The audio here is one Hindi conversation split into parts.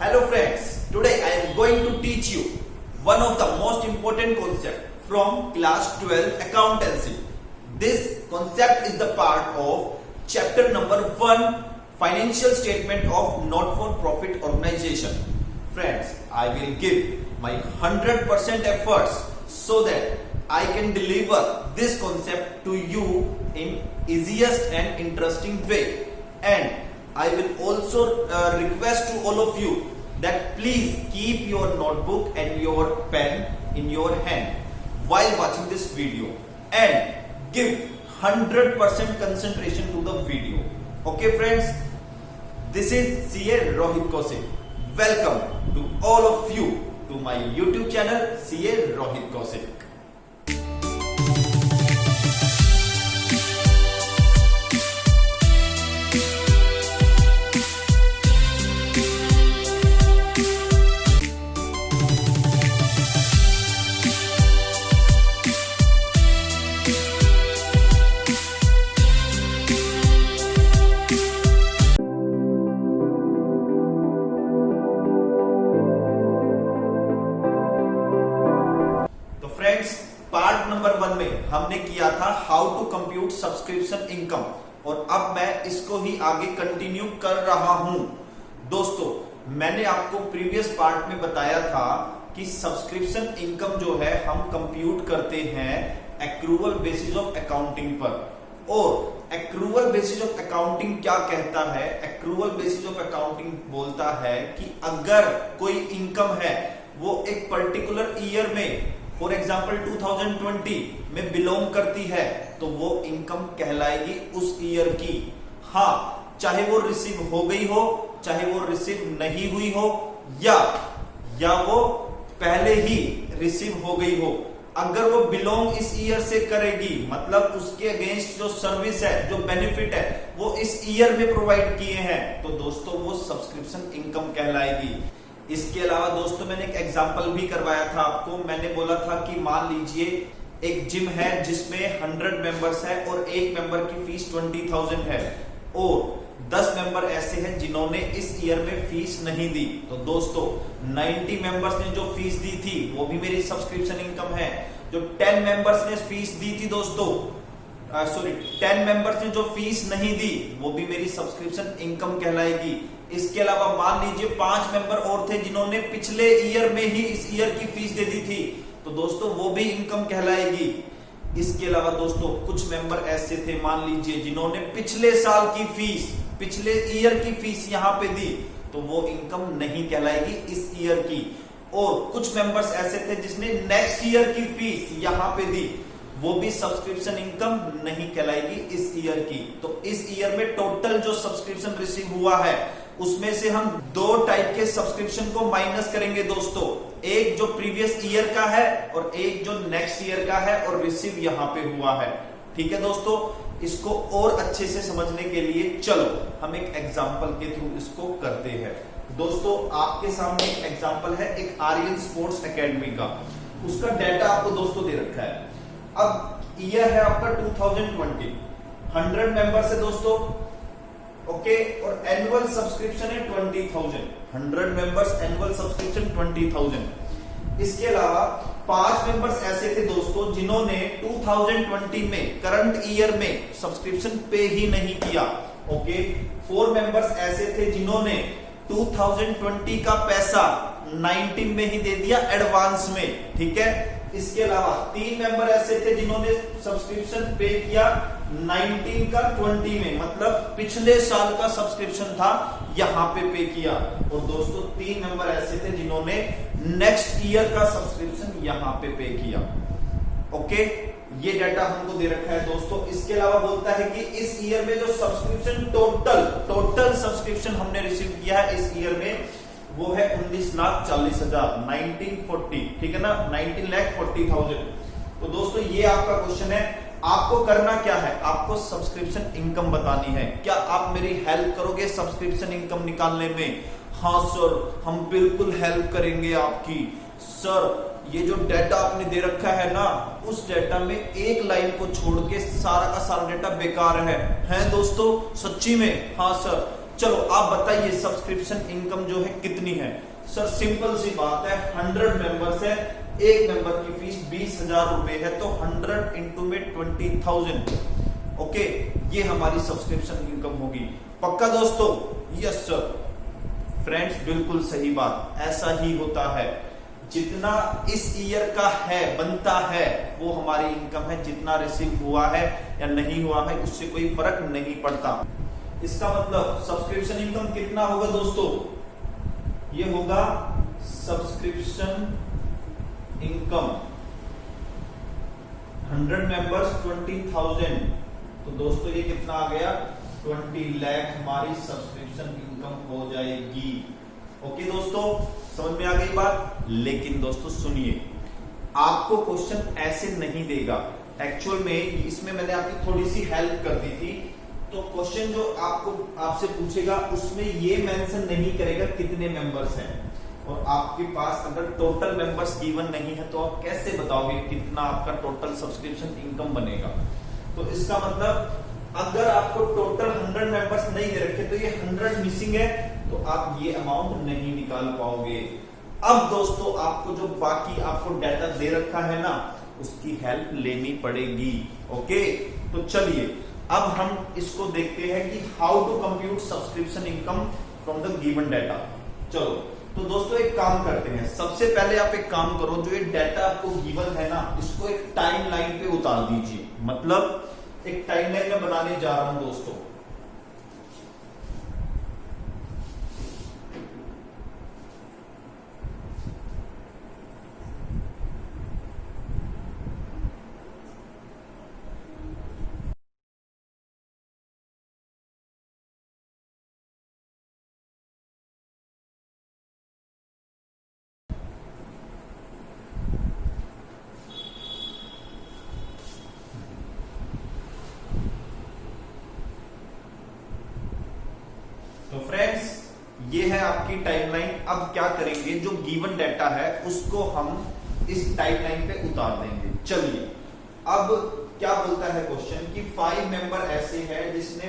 Hello friends, today I am going to teach you one of the most important concept from class 12 accountancy. This concept is the part of chapter number 1 financial statement of not-for-profit organization. Friends, I will give my 100% efforts so that I can deliver this concept to you in easiest and interesting way. And I will also request to all of you that please keep your notebook and your pen in your hand while watching this video and give 100% concentration to the video. Okay friends, this is CA Rohit Kaushik. Welcome to all of you to my YouTube channel CA Rohit Kaushik. Friends, part number 1 में हमने किया था how to compute subscription income और अब मैं इसको ही आगे कंटिन्यू कर रहा हूं। दोस्तों, मैंने आपको प्रीवियस पार्ट में बताया था कि सब्सक्रिप्शन इनकम जो है हम कंप्यूट करते हैं एक्रूवल बेसिस ऑफ अकाउंटिंग पर। और एक्रूवल बेसिस ऑफ अकाउंटिंग क्या कहता है? एक्रूवल बेसिस ऑफ अकाउंटिंग बोलता है कि अगर कोई इनकम है वो एक पर्टिकुलर ईयर में, फॉर एग्जाम्पल 2020 में बिलोंग करती है, तो वो इनकम कहलाएगी उस ईयर की। हाँ, चाहे वो रिसीव हो गई हो, चाहे वो रिसीव नहीं हुई हो, या वो पहले ही रिसीव हो गई हो, अगर वो बिलोंग इस ईयर से करेगी, मतलब उसके अगेंस्ट जो सर्विस है, जो बेनिफिट है, वो इस ईयर में प्रोवाइड किए हैं, तो दोस्तों वो सब्सक्रिप्शन इनकम कहलाएगी। इसके अलावा दोस्तों मैंने एक एग्जांपल भी करवाया था आपको। मैंने बोला था कि मान लीजिए एक जिम है जिसमें 100 मेंबर्स है और एक मेंबर की फीस 20,000 है और 10 मेंबर ऐसे हैं जिन्होंने इस ईयर में फीस नहीं दी, तो दोस्तों 90 मेंबर्स ने जो फीस दी थी वो भी मेरी सब्सक्रिप्शन इनकम है। जो 10 मेंबर्स ने फीस दी थी दोस्तों, 10 मेंबर्स ने जो फीस नहीं दी वो भी मेरी सब्सक्रिप्शन इनकम कहलाएगी। इसके अलावा मान लीजिए 5 मेंबर और थे जिन्होंने पिछले ईयर में ही इस ईयर की फीस दे दी थी, तो दोस्तों वो भी इनकम कहलाएगी। इसके अलावा दोस्तों कुछ मेंबर ऐसे थे, मान लीजिए, जिन्होंने पिछले साल की फीस, पिछले ईयर की फीस यहां पे दी, तो वो इनकम नहीं कहलाएगी इस ईयर की। और कुछ मेंबर्स ऐसे थे जिसने नेक्स्ट ईयर की फीस यहां पे दी, वो भी सब्सक्रिप्शन इनकम नहीं कहलाएगी इस ईयर की। तो इस ईयर में टोटल जो सब्सक्रिप्शन रिसीव हुआ है उसमें से हम 2 टाइप के सब्सक्रिप्शन को माइनस करेंगे दोस्तों, एक जो प्रीवियस ईयर का है और एक जो नेक्स्ट ईयर का है और रिसीव यहां पे हुआ है। ठीक है दोस्तों, इसको और अच्छे से समझने के लिए चलो हम एक एग्जांपल के थ्रू इसको करते हैं। दोस्तों, आपके सामने एक एग्जांपल है एक आर्यन स्पोर्ट्स एकेडमी का। उसका डाटा आपको दोस्तों दे रखा है। अब ईयर है आपका 2020, 100 मेंबर्स है दोस्तों, ओके, और एनुअल सब्सक्रिप्शन है 20,000। 100 मेंबर्स, एनुअल सब्सक्रिप्शन 20,000। इसके अलावा 5 मेंबर्स ऐसे थे दोस्तों जिन्होंने 2020 में, करंट ईयर में सब्सक्रिप्शन पे ही नहीं किया। ओके, 4 मेंबर्स ऐसे थे जिन्होंने 2020 का पैसा 19 में ही दे दिया एडवांस में। ठीक है, इसके अलावा 3 मेंबर ऐसे थे जिन्होंने सब्सक्रिप्शन पे किया 19 का 20 में, मतलब पिछले साल का सब्सक्रिप्शन था यहां पे किया। और दोस्तों 3 मेंबर ऐसे थे जिन्होंने नेक्स्ट ईयर का सब्सक्रिप्शन यहां पे किया। ओके, ये डाटा हमको दे रखा है दोस्तों। इसके अलावा बोलता है कि इस ईयर में जो सब्सक्रिप्शन टोटल सब्सक्रिप्शन हमने रिसीव किया है इस ईयर में, वो है 19,40,000, 1940। ठीक है ना, 19,40,000। तो दोस्तों ये आपका क्वेश्चन है। आपको करना क्या है? आपको सब्सक्रिप्शन इनकम बतानी है। क्या आप मेरी हेल्प करोगे सब्सक्रिप्शन इनकम निकालने में? हाँ सर, हम बिल्कुल हेल्प करेंगे आपकी। सर, ये जो डाटा आपने दे रखा है ना, उस डाटा में एक लाइन को छोड़ के सारा का सारा डाटा बेकार है दोस्तों, सच्ची में? हाँ सर, चलो आप बताइए सब्सक्रिप्शन इनकम जो है कितनी है। सर सिंपल सी बात है, 100 मेंबर्स है, एक मेंबर की फीस 20,000 रुपए है, तो 100 इंटू में 20,000, ओके, ये हमारी सब्सक्रिप्शन इनकम होगी। पक्का दोस्तों? Yes sir. फ्रेंड्स बिल्कुल सही बात, ऐसा ही होता है। जितना इस ईयर का है बनता है वो हमारी इनकम है, जितना रिसीव हुआ है या नहीं हुआ है उससे कोई फर्क नहीं पड़ता। इसका मतलब सब्सक्रिप्शन इनकम कितना होगा दोस्तों? ये होगा सब्सक्रिप्शन इनकम 100 मेंबर्स 20,000, तो दोस्तों ये कितना आ गया? 20 लाख हमारी सब्सक्रिप्शन इनकम हो जाएगी। ओके दोस्तों, समझ में आ गई बात। लेकिन दोस्तों सुनिए, आपको क्वेश्चन ऐसे नहीं देगा। एक्चुअल में इसमें मैंने आपकी थोड़ी सी हेल्प कर दी थी, तो क्वेश्चन जो आपसे पूछेगा उसमें ये मेंशन नहीं करेगा कितने मेंबर्स हैं, और आपके पास अगर टोटल मेंबर्स गिवन नहीं है तो आप कैसे बताओगे कितना आपका टोटल सब्सक्रिप्शन इनकम बनेगा। तो इसका मतलब अगर आपको टोटल 100 मेंबर्स नहीं दे रखे तो ये 100 मिसिंग है, तो आप ये अमाउंट नहीं निकाल पाओगे। अब दोस्तों आपको जो बाकी आपको डाटा दे रखा है ना, उसकी हेल्प लेनी पड़ेगी। ओके, तो चलिए अब हम इसको देखते हैं कि how to compute subscription income from the given data. चलो तो दोस्तों एक काम करते हैं, सबसे पहले आप एक काम करो, जो ये डाटा आपको गिवन है ना, इसको एक टाइमलाइन पे उतार दीजिए। मतलब एक टाइमलाइन में बनाने जा रहा हूं दोस्तों। तो फ्रेंड्स ये है आपकी टाइमलाइन। अब क्या करेंगे, जो गिवन डाटा है उसको हम इस टाइमलाइन पे उतार देंगे। चलिए अब क्या बोलता है क्वेश्चन कि 5 मेंबर ऐसे हैं जिसने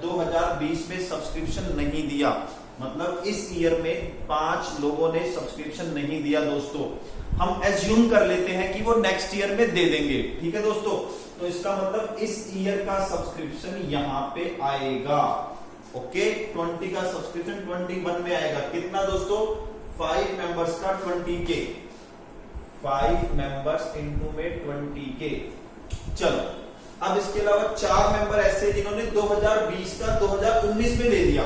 2020 में सब्सक्रिप्शन नहीं दिया। मतलब इस ईयर में 5 लोगों ने सब्सक्रिप्शन नहीं दिया दोस्तों। हम एज्यूम कर लेते हैं कि वो नेक्स्ट ईयर में दे देंगे, ठीक है दोस्तों। तो इसका मतलब इस ईयर का सब्सक्रिप्शन यहां पे आएगा। ओके, 20 का सब्सक्रिप्शन 21 में आएगा। कितना दोस्तों? 5 मेंबर्स का 20K, 5 मेंबर्स इंटू में 20K। चलो अब इसके अलावा 4 मेंबर ऐसे जिन्होंने 2020 का 2019 में दे दिया,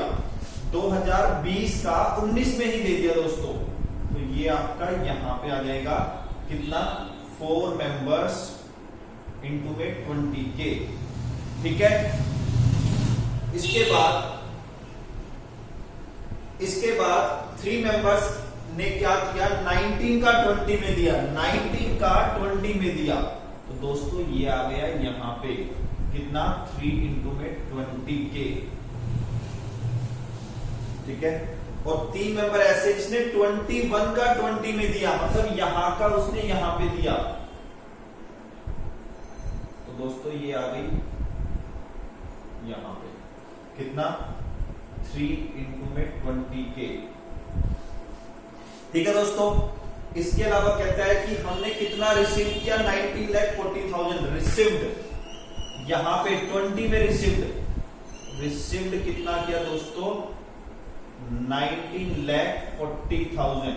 2020 का 19 में ही दे दिया दोस्तों। तो ये आपका यहां पे आ जाएगा कितना? 4 मेंबर्स इंटू में 20K, ठीक है। इसके बाद 3 मेंबर्स ने क्या किया? 19 का 20 में दिया, 19 का 20 में दिया। तो दोस्तों ये आ गया यहां पे कितना? 3 इंटू में 20K, ठीक है। और 3 मेंबर ऐसे जिसने 21 का 20 में दिया, मतलब यहां का उसने यहां पे दिया। तो दोस्तों ये आ गई यहां पे कितना? 3 इंटू में 20K, ठीक है दोस्तों। इसके अलावा कहता है कि हमने कितना रिसीव किया? 19,40,000 रिसीव्ड। यहां पे 20 में रिसीव्ड कितना किया दोस्तों? 19,40,000।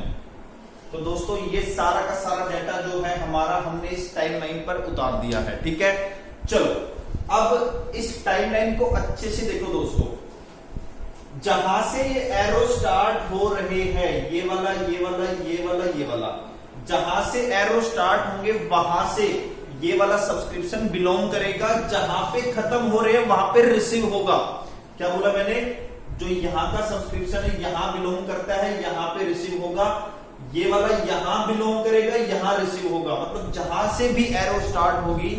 तो दोस्तों ये सारा का सारा डाटा जो है हमारा हमने इस टाइमलाइन पर उतार दिया है, ठीक है। चलो अब इस टाइमलाइन को अच्छे से देखो दोस्तों। जहां से ये एरो स्टार्ट हो रहे हैं, ये वाला ये वाला ये वाला ये वाला, जहां से एरो स्टार्ट होंगे वहां से ये वाला सब्सक्रिप्शन बिलोंग करेगा। जहां पे खत्म हो रहे हैं वहां पे रिसीव होगा। क्या बोला मैंने? जो यहां का सब्सक्रिप्शन है यहां बिलोंग करता है, यहां पे रिसीव होगा। ये वाला यहां बिलोंग करेगा, यहां रिसीव होगा। मतलब जहां से भी एरो स्टार्ट होगी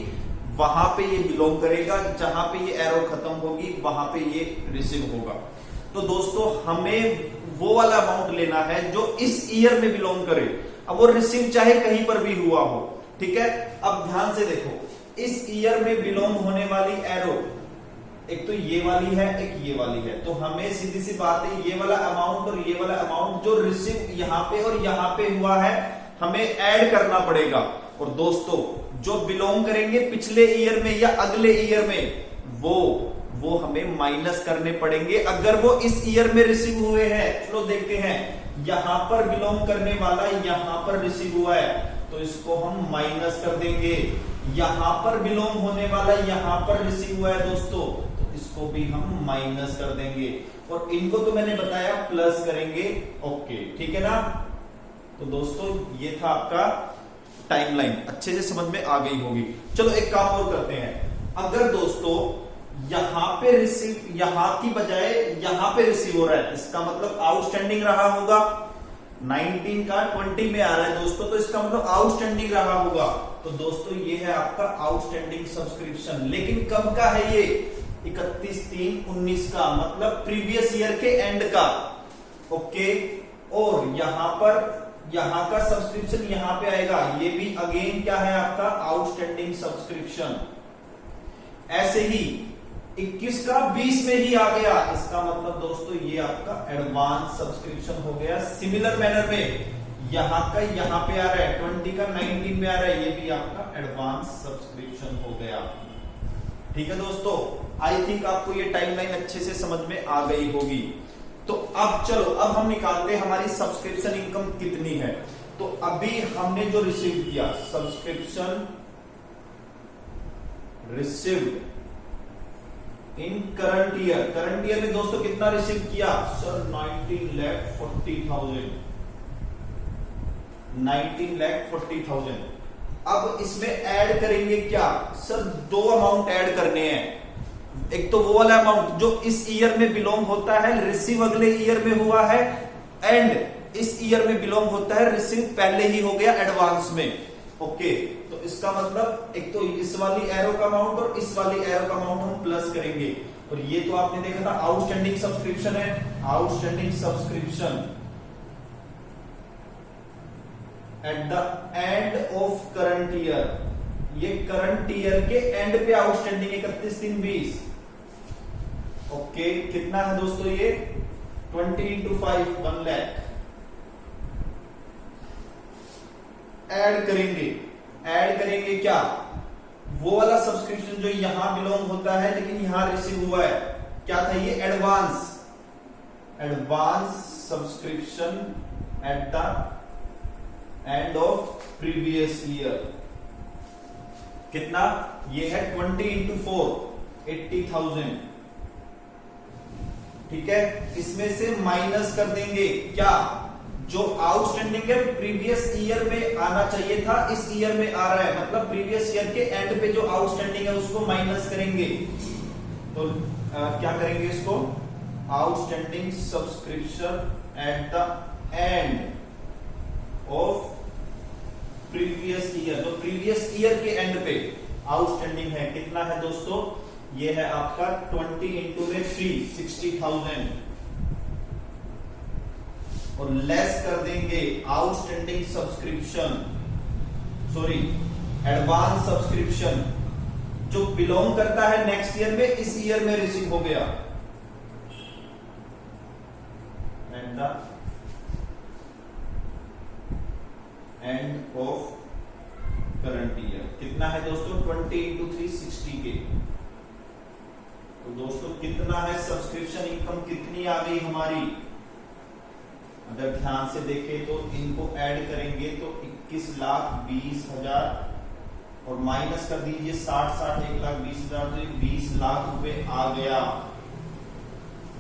वहां पे ये बिलोंग करेगा, जहां पे ये एरो खत्म होगी वहां पे ये रिसीव होगा। तो दोस्तों हमें वो वाला अमाउंट लेना है जो इस ईयर में बिलोंग करे। अब वो रिसीव चाहे कहीं पर भी हुआ हो, ठीक है। अब ध्यान से देखो, इस ईयर में बिलोंग होने वाली एरो एक तो ये वाली है, एक ये वाली है, तो हमें सीधी सी बात है ये वाला अमाउंट और ये वाला अमाउंट जो रिसीव यहाँ पे और यहाँ पे हुआ है हमें ऐड करना पड़ेगा। और दोस्तों जो बिलोंग करेंगे पिछले ईयर में या अगले ईयर में वो हमें माइनस करने पड़ेंगे अगर वो इस ईयर में रिसीव हुए हैं। चलो देखते हैं, यहां पर बिलोंग करने वाला यहां पर रिसीव हुआ है तो इसको हम माइनस कर देंगे। यहां पर बिलोंग होने वाला यहां पर रिसीव हुआ है दोस्तों, तो इसको भी हम माइनस कर देंगे और इनको तो मैंने बताया प्लस करेंगे। ओके ठीक है ना। तो दोस्तों ये था आपका टाइमलाइन, अच्छे से समझ में आ गई होगी। चलो एक काम और करते हैं, अगर दोस्तों यहां पे रिसीव यहां की बजाय यहां पे रिसीव हो रहा है, इसका मतलब आउटस्टैंडिंग रहा होगा। 19 का 20 में आ रहा है दोस्तों, तो इसका मतलब आउटस्टैंडिंग रहा होगा। तो दोस्तों ये है आपका आउटस्टैंडिंग सब्सक्रिप्शन, लेकिन कब का है ये? 31/3/19 का, मतलब प्रीवियस ईयर के एंड का। ओके, और यहां का सब्सक्रिप्शन यहां पे आएगा, ये भी अगेन क्या है आपका आउटस्टैंडिंग सब्सक्रिप्शन। ऐसे ही 21 का 20 में ही आ गया, इसका मतलब दोस्तों ये आपका एडवांस सब्सक्रिप्शन हो गया। सिमिलर मैनर में यहां का यहां पे आ रहा है, 20 का 19 में आ रहा है, ये भी आपका एडवांस सब्सक्रिप्शन हो गया। ठीक है दोस्तों, आई थिंक आपको ये टाइमलाइन अच्छे से समझ में आ गई होगी। तो अब चलो, अब हम निकालते हैं हमारी सब्सक्रिप्शन इनकम कितनी है। तो अभी हमने जो रिसीव किया subscription received in current year में दोस्तों कितना रिसीव किया सर? 19,40,000। 19,40,000। अब इसमें ऐड करेंगे क्या सर? दो अमाउंट ऐड करने हैं। एक तो वो वाला अमाउंट जो इस ईयर में बिलोंग होता है, रिसीव अगले ईयर में हुआ है, एंड इस ईयर में बिलोंग होता है, रिसीव पहले ही हो गया एडवांस में। ओके, तो इसका मतलब एक तो इस वाली एरो का अमाउंट और इस वाली एरो का अमाउंट हम प्लस करेंगे। और ये तो आपने देखा था आउटस्टैंडिंग सब्सक्रिप्शन है, outstanding subscription at the end of current year. ये करंट ईयर के एंड पे आउटस्टैंडिंग 31/3/20। ओके, कितना है दोस्तों ये? 20 into 5 1 लाख। ऐड करेंगे क्या? वो वाला सब्सक्रिप्शन जो यहां बिलोंग होता है लेकिन यहां रिसीव हुआ है, क्या था ये? Advance subscription at the end of previous year. कितना? ये है 20 into 4 80,000। ठीक है, इसमें से माइनस कर देंगे क्या? जो आउटस्टैंडिंग है प्रीवियस ईयर में आना चाहिए था, इस ईयर में आ रहा है, मतलब प्रीवियस ईयर के एंड पे जो आउटस्टैंडिंग है उसको माइनस करेंगे। तो क्या करेंगे इसको? Outstanding subscription at the end of previous year. जो प्रीवियस ईयर के एंड पे आउटस्टैंडिंग है, कितना है दोस्तों? ये है आपका 20 into 3 60,000। और लेस कर देंगे outstanding subscription, sorry advance subscription जो बिलोंग करता है नेक्स्ट ईयर में, इस ईयर में रिसीव हो गया। At the end of current year कितना है दोस्तों? 20 into 3 60 के। तो दोस्तों कितना है सब्सक्रिप्शन इनकम? कितनी आ गई हमारी? अगर ध्यान से देखें तो इनको ऐड करेंगे तो 21,20,000 और माइनस कर दीजिए 60,60 1,20,000, तो 20 लाख रुपए आ गया।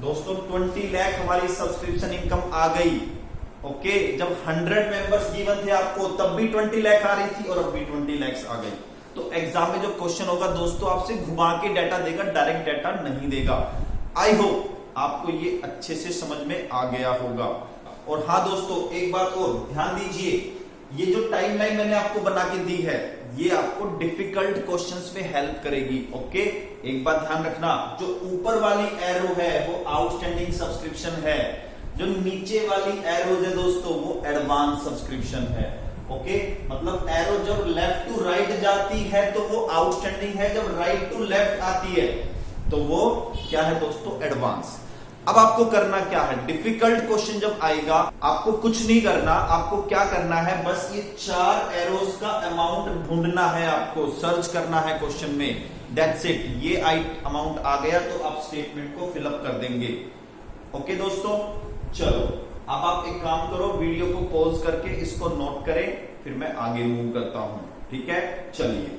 दोस्तों 20 लाख हमारी सब्सक्रिप्शन इनकम आ गई। ओके, जब 100 मेंबर्स गिवन थे आपको तब भी 20 लाख आ रही थी और अब भी 20 लाख आ गई। तो एग्जाम में जो क्वेश्चन होगा दोस्तों आपसे घुमा के डाटा देगा, डायरेक्ट डाटा नहीं देगा। आई होप आपको ये अच्छे से समझ में आ गया होगा। और हाँ दोस्तों, एक बात और ध्यान दीजिए, ये जो टाइमलाइन मैंने आपको बना के दी है ये आपको डिफिकल्ट क्वेश्चंस में हेल्प करेगी। ओके, एक बात ध्यान रखना, जो ऊपर वाली एरो है वो आउटस्टैंडिंग सब्सक्रिप्शन है, जो नीचे वाली एरोज है दोस्तों वो एडवांस सब्सक्रिप्शन है। ओके, मतलब एरो जब लेफ्ट टू राइट जाती है तो वो आउटस्टैंडिंग है, जब राइट टू लेफ्ट आती है तो वो क्या है दोस्तों, एडवांस। अब आपको करना क्या है, डिफिकल्ट क्वेश्चन जब आएगा आपको कुछ नहीं करना, आपको क्या करना है, बस ये 4 एरोज का अमाउंट ढूंढना है, आपको सर्च करना है क्वेश्चन में, दैट्स इट। ये अमाउंट आ गया तो आप स्टेटमेंट को फिलअप कर देंगे। ओके दोस्तों, चलो अब आप एक काम करो, वीडियो को पॉज करके इसको नोट करें, फिर मैं आगे मूव करता हूं, ठीक है। चलिए